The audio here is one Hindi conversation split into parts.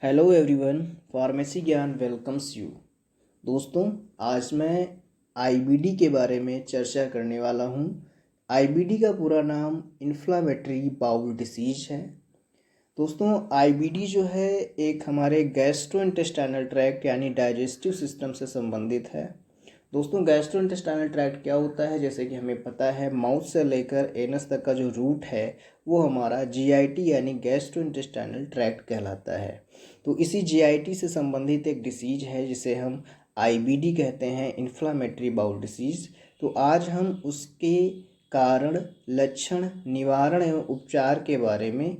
हेलो एवरीवन, फार्मेसी ज्ञान वेलकम्स यू। दोस्तों, आज मैं आईबीडी के बारे में चर्चा करने वाला हूँ। आईबीडी का पूरा नाम इन्फ्लामेटरी बाउल डिसीज है। दोस्तों, आईबीडी जो है एक हमारे गैस्ट्रोइंटेस्टाइनल ट्रैक्ट यानी डाइजेस्टिव सिस्टम से संबंधित है। दोस्तों, गैस्ट्रोइंटेस्टाइनल ट्रैक्ट क्या होता है? जैसे कि हमें पता है, माउथ से लेकर एनस तक का जो रूट है वो हमारा जीआईटी यानी गैस्ट्रोइंटेस्टाइनल ट्रैक्ट कहलाता है। तो इसी जीआईटी से संबंधित एक डिसीज है जिसे हम आईबीडी कहते हैं, इन्फ्लामेटरी बाउल डिसीज। तो आज हम उसके कारण, लक्षण, निवारण एवं उपचार के बारे में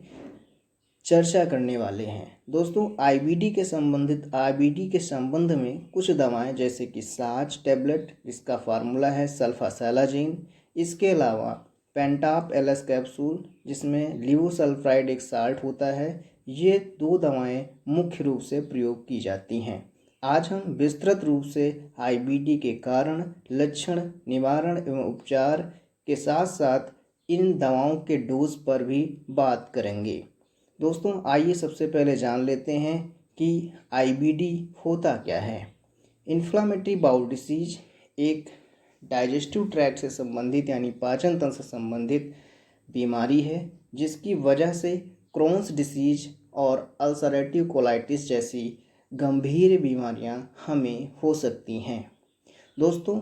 चर्चा करने वाले हैं। दोस्तों, आईबीडी के संबंध में कुछ दवाएं जैसे कि साच टैबलेट, इसका फार्मूला है सल्फासेलाजीन। इसके अलावा पेंटाप एलएस कैप्सूल, जिसमें लिवोसल्फाइड एक साल्ट होता है। ये दो दवाएं मुख्य रूप से प्रयोग की जाती हैं। आज हम विस्तृत रूप से आईबीडी के कारण, लक्षण, निवारण एवं उपचार के साथ साथ इन दवाओं के डोज पर भी बात करेंगे। दोस्तों, आइए सबसे पहले जान लेते हैं कि आईबीडी होता क्या है। इन्फ्लामेटरी बाउल डिसीज एक डाइजेस्टिव ट्रैक्ट से संबंधित यानी पाचन तंत्र से संबंधित बीमारी है, जिसकी वजह से क्रोन्स डिसीज और अल्सरेटिव कोलाइटिस जैसी गंभीर बीमारियां हमें हो सकती हैं। दोस्तों,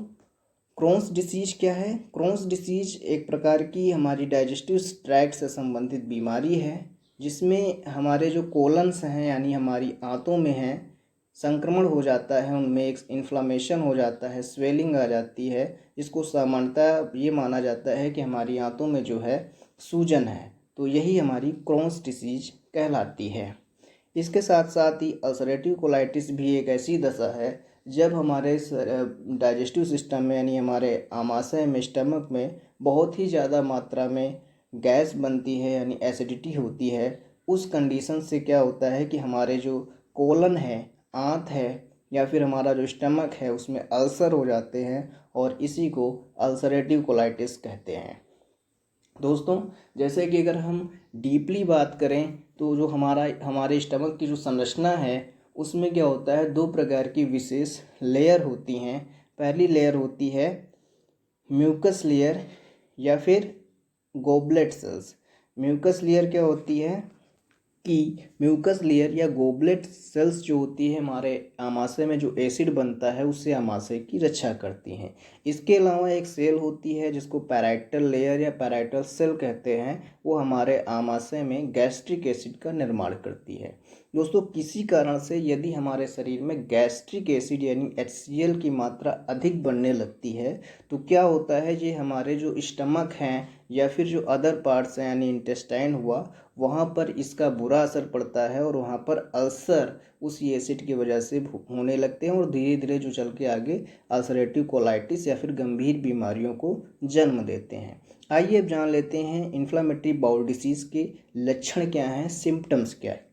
क्रोन्स डिसीज क्या है? क्रोन्स डिसीज एक प्रकार की हमारी डाइजेस्टिव ट्रैक्ट से संबंधित बीमारी है, जिसमें हमारे जो कोलन्स हैं यानी हमारी आंतों में हैं, संक्रमण हो जाता है, उनमें एक इन्फ्लामेशन हो जाता है, स्वेलिंग आ जाती है, जिसको सामान्यतः ये माना जाता है कि हमारी आंतों में जो है सूजन है। तो यही हमारी क्रोन्स डिसीज कहलाती है। इसके साथ साथ ही अल्सरेटिव कोलाइटिस भी एक ऐसी दशा है जब हमारे डाइजेस्टिव सिस्टम में यानी हमारे आमाशय में, स्टमक में बहुत ही ज़्यादा मात्रा में गैस बनती है यानी एसिडिटी होती है। उस कंडीशन से क्या होता है कि हमारे जो कोलन है, आंत है या फिर हमारा जो स्टमक है, उसमें अल्सर हो जाते हैं और इसी को अल्सरेटिव कोलाइटिस कहते हैं। दोस्तों, जैसे कि अगर हम डीपली बात करें तो जो हमारे स्टमक की जो संरचना है उसमें क्या होता है, दो प्रकार की विशेष लेयर होती हैं। पहली लेयर होती है म्यूकस लेयर या फिर गोबलेट सेल्स। म्यूकस लेयर क्या होती है कि म्यूकस लेयर या गोबलेट सेल्स जो होती है, हमारे आमाशय में जो एसिड बनता है उससे आमाशय की रक्षा करती हैं। इसके अलावा एक सेल होती है जिसको पैराइटल लेयर या पैराइटल सेल कहते हैं, वो हमारे आमाशय में गैस्ट्रिक एसिड का निर्माण करती है। दोस्तों, किसी कारण से यदि हमारे शरीर में गैस्ट्रिक एसिड यानी HCl की मात्रा अधिक बनने लगती है तो क्या होता है, ये हमारे जो स्टमक हैं या फिर जो अदर पार्ट्स हैं यानी इंटेस्टाइन हुआ, वहाँ पर इसका बुरा असर पड़ता है और वहाँ पर अल्सर उसी एसिड की वजह से होने लगते हैं और धीरे धीरे जो चल के आगे अल्सरेटिव कोलाइटिस या फिर गंभीर बीमारियों को जन्म देते हैं। आइए अब जान लेते हैं इन्फ्लामेटरी बाउल डिसीज़ के लक्षण क्या हैं, सिम्टम्स क्या है।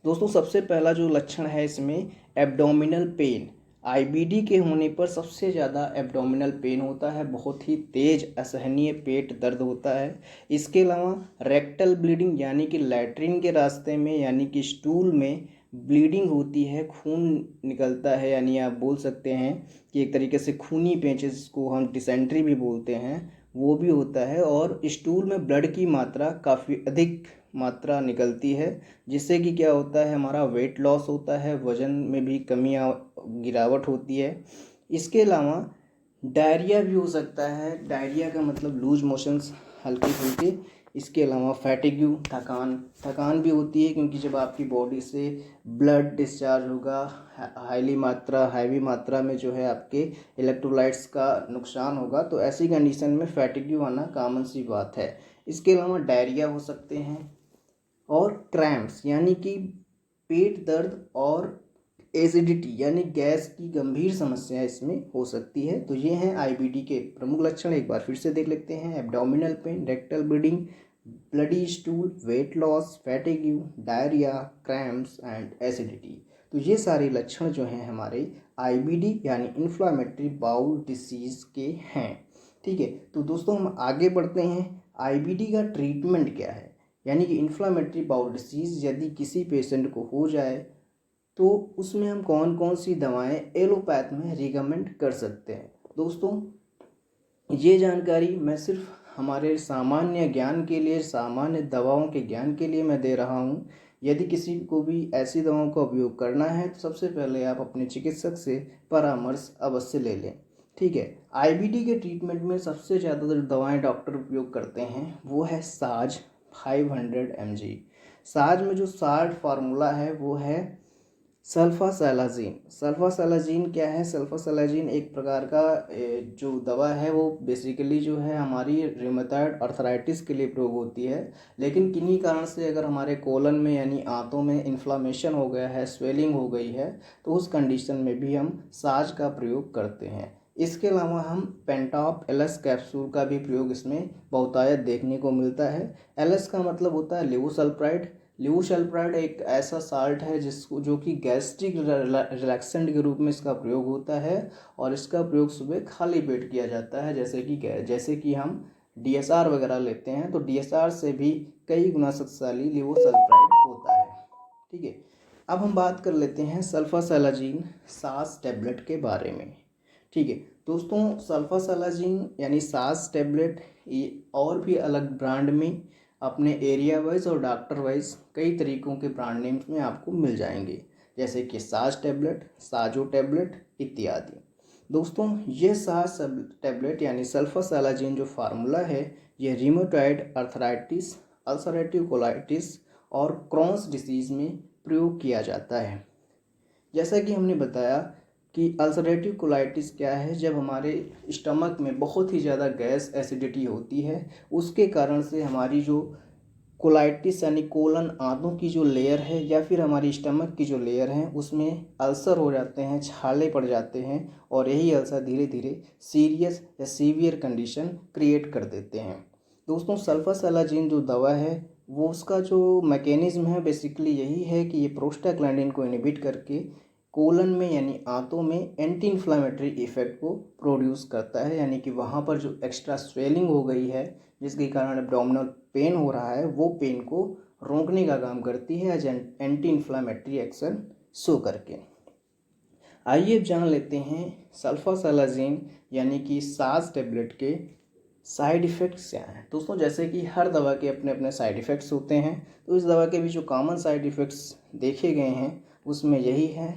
दोस्तों, सबसे पहला जो लक्षण है इसमें एब्डोमिनल पेन। आईबीडी के होने पर सबसे ज़्यादा एब्डोमिनल पेन होता है, बहुत ही तेज असहनीय पेट दर्द होता है। इसके अलावा रेक्टल ब्लीडिंग यानी कि लैट्रिन के रास्ते में यानी कि स्टूल में ब्लीडिंग होती है, खून निकलता है, यानी आप बोल सकते हैं कि एक तरीके से खूनी पेचेस को हम डिसेंट्री भी बोलते हैं, वो भी होता है। और स्टूल में ब्लड की मात्रा काफ़ी अधिक मात्रा निकलती है, जिससे कि क्या होता है, हमारा वेट लॉस होता है, वज़न में भी कमी गिरावट होती है। इसके अलावा डायरिया भी हो सकता है। डायरिया का मतलब लूज मोशंस हल्के फुल्के। इसके अलावा फैटिग्यू, थकान भी होती है, क्योंकि जब आपकी बॉडी से ब्लड डिस्चार्ज होगा हैवी मात्रा में जो है आपके इलेक्ट्रोलाइट्स का नुकसान होगा, तो ऐसी कंडीशन में फैटिग्यू आना कॉमन सी बात है। इसके अलावा डायरिया हो सकते हैं और क्रैम्प्स यानी कि पेट दर्द और एसिडिटी यानी गैस की गंभीर समस्या इसमें हो सकती है। तो ये हैं आईबीडी के प्रमुख लक्षण। एक बार फिर से देख लेते हैं। Abdominal pain, rectal bleeding, bloody stool, weight loss, fatigue, diarrhoea, cramps and acidity. तो ये सारे लक्षण जो हैं हमारे आईबीडी यानी इन्फ्लामेटरी बाउल डिसीज़ के हैं। ठीक है, तो दोस्तों हम आगे बढ़ते हैं। आईबीडी का ट्रीटमेंट क्या है? यानी कि इन्फ्लामेटरी बाउल डिसीज़ यदि किसी पेशेंट को हो जाए तो उसमें हम कौन कौन सी दवाएं एलोपैथ में रिकमेंड कर सकते हैं। दोस्तों, ये जानकारी मैं सिर्फ हमारे सामान्य ज्ञान के लिए, सामान्य दवाओं के ज्ञान के लिए मैं दे रहा हूँ। यदि किसी को भी ऐसी दवाओं का उपयोग करना है तो सबसे पहले आप अपने चिकित्सक से परामर्श अवश्य ले लें। ठीक है। आईबीडी के ट्रीटमेंट में सबसे ज़्यादा जो दवाएं डॉक्टर उपयोग करते हैं वो है साज 500 mg। साज में जो साल्ट फार्मूला है वो है सल्फासैलाजीन। सल्फासैलाजीन क्या है? सल्फासैलाजीन एक प्रकार का जो दवा है वो बेसिकली जो है हमारी रिमेटॉइड अर्थराइटिस के लिए प्रयोग होती है। लेकिन किन्हीं कारण से अगर हमारे कोलन में यानी आंतों में इन्फ्लामेशन हो गया है, स्वेलिंग हो गई है, तो उस कंडीशन में भी हम साज का प्रयोग करते हैं। इसके अलावा हम पेंटॉप एलएस कैप्सूल का भी प्रयोग इसमें बहुतायत देखने को मिलता है। एलएस का मतलब होता है लेवोसल्प्राइड। लेवोसल्प्राइड एक ऐसा साल्ट है जिसको जो कि गैस्ट्रिक रिलैक्सेंट के रूप में इसका प्रयोग होता है और इसका प्रयोग सुबह खाली पेट किया जाता है। जैसे कि हम डीएसआर वगैरह लेते हैं तो डीएसआर से भी कई गुना शक्तिशाली लेवोसल्प्राइड होता है। ठीक है। अब हम बात कर लेते हैं सल्फासैलाजीन सास टैबलेट के बारे में। ठीक है दोस्तों, सल्फासैलाजीन यानी सास टैबलेट ये और भी अलग ब्रांड में अपने एरिया वाइज और डॉक्टर वाइज कई तरीकों के ब्रांड नेम्स में आपको मिल जाएंगे, जैसे कि साज टैबलेट, साजो टैबलेट इत्यादि। दोस्तों, ये साज टैबलेट यानी सल्फासैलाजीन जो फार्मूला है ये रिमेटॉइड अर्थराइटिस, अल्सरेटिव कोलाइटिस और क्रॉन्स डिसीज़ में प्रयोग किया जाता है। जैसा कि हमने बताया कि अल्सरेटिव कोलाइटिस क्या है? जब हमारे स्टमक में बहुत ही ज़्यादा गैस एसिडिटी होती है, उसके कारण से हमारी जो कोलाइटिस यानी कोलन आंतों की जो लेयर है या फिर हमारी स्टमक की जो लेयर है उसमें अल्सर हो जाते हैं, छाले पड़ जाते हैं और यही अल्सर धीरे धीरे सीरियस या सीवियर कंडीशन क्रिएट कर देते हैं। दोस्तों, सल्फासैलाजीन जो दवा है वो उसका जो मैकेनिज्म है बेसिकली यही है कि ये प्रोस्टाग्लैंडिन को इनहिबिट करके कोलन में यानी आंतों में एंटी इन्फ्लामेटरी इफेक्ट को प्रोड्यूस करता है, यानी कि वहाँ पर जो एक्स्ट्रा स्वेलिंग हो गई है जिसके कारण एब्डोमिनल पेन हो रहा है वो पेन को रोकने का काम करती है as anti inflammatory action show करके। आइए अब जान लेते हैं सल्फासैलाजीन यानी कि साज टैबलेट के साइड इफ़ेक्ट्स क्या हैं। दोस्तों, जैसे कि हर दवा के अपने अपने साइड इफ़ेक्ट्स होते हैं, तो इस दवा के भी जो कॉमन साइड इफ़ेक्ट्स देखे गए हैं उसमें यही है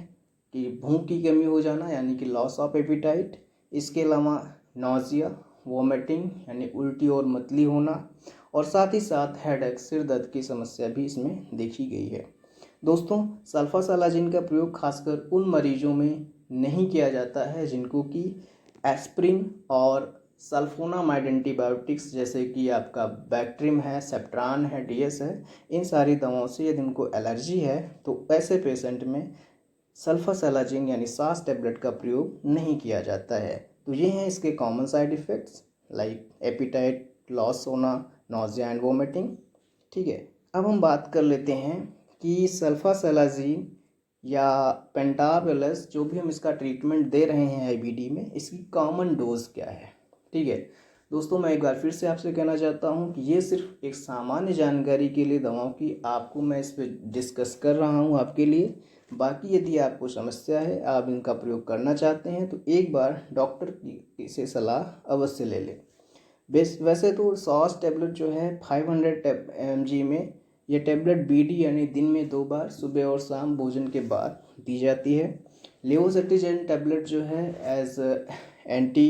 कि भूख की कमी हो जाना यानी कि लॉस ऑफ एपिटाइट, इसके अलावा नॉजिया, वोमिटिंग यानी उल्टी और मतली होना, और साथ ही साथ हेडेक, सिर दर्द की समस्या भी इसमें देखी गई है। दोस्तों, सल्फासैलाजीन का प्रयोग खासकर उन मरीजों में नहीं किया जाता है जिनको कि एस्प्रिन और सल्फोनामाइड एंटीबायोटिक्स जैसे कि आपका बैक्ट्रिम है, सेप्ट्रान है, डीएस है, इन सारी दवाओं से यदि उनको एलर्जी है तो ऐसे पेशेंट में सल्फासैलाजीन यानी सास टैबलेट का प्रयोग नहीं किया जाता है। तो ये हैं इसके common side effects like appetite loss होना, नॉजिया एंड वोमिटिंग। ठीक है। अब हम बात कर लेते हैं कि सल्फासैलाजीन या पेंटापेलस जो भी हम इसका ट्रीटमेंट दे रहे हैं आईबीडी में, इसकी कॉमन डोज क्या है। ठीक है दोस्तों, मैं एक बार फिर से आपसे कहना चाहता हूं कि ये सिर्फ एक सामान्य जानकारी के लिए दवाओं की आपको मैं इस पर डिस्कस कर रहा हूं आपके लिए। बाकी यदि आपको समस्या है, आप इनका प्रयोग करना चाहते हैं तो एक बार डॉक्टर की से सलाह अवश्य ले लें। वैसे तो सॉस टैबलेट जो है 500 mg में ये टैबलेट बीडी यानी दिन में 2 बार सुबह और शाम भोजन के बाद दी जाती है। लेवोसेट्रिजिन टैबलेट जो है एज एंटी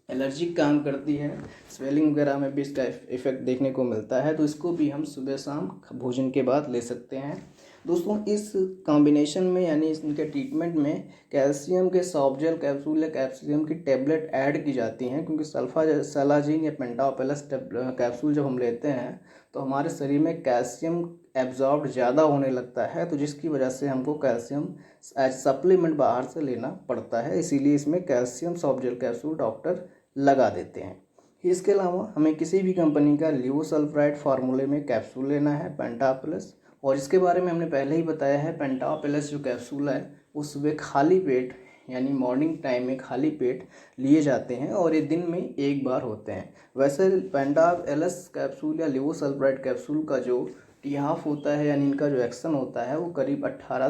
एलर्जिक काम करती है, स्वेलिंग वगैरह में भी इसका इफेक्ट देखने को मिलता है, तो इसको भी हम सुबह शाम भोजन के बाद ले सकते हैं। दोस्तों, इस कॉम्बिनेशन में यानी इनके ट्रीटमेंट में कैल्शियम के सॉफ्ट जेल कैप्सूल या कैल्शियम की टैबलेट ऐड की जाती हैं, क्योंकि सल्फासैलाजीन या पेंटापेलस कैप्सूल जब हम लेते हैं तो हमारे शरीर में कैल्शियम एब्जॉर्ब ज़्यादा होने लगता है, तो जिसकी वजह से हमको कैल्शियम एज सप्लीमेंट बाहर से लेना पड़ता है, इसीलिए इसमें calcium soft gel capsule doctor लगा देते हैं। इसके अलावा हमें किसी भी कंपनी का लेवोसल्प्राइड फार्मूले में कैप्सूल लेना है पेंटापेलस, और इसके बारे में हमने पहले ही बताया है पेंटापेलस जो कैप्सूल है वो सुबह खाली पेट यानी मॉर्निंग टाइम में खाली पेट लिए जाते हैं और ये दिन में एक बार होते हैं। वैसे पेंडाब एलएस कैप्सूल या लेवोसल्प्राइड कैप्सूल का जो टी हाफ होता है यानी इनका जो एक्शन होता है वो करीब 18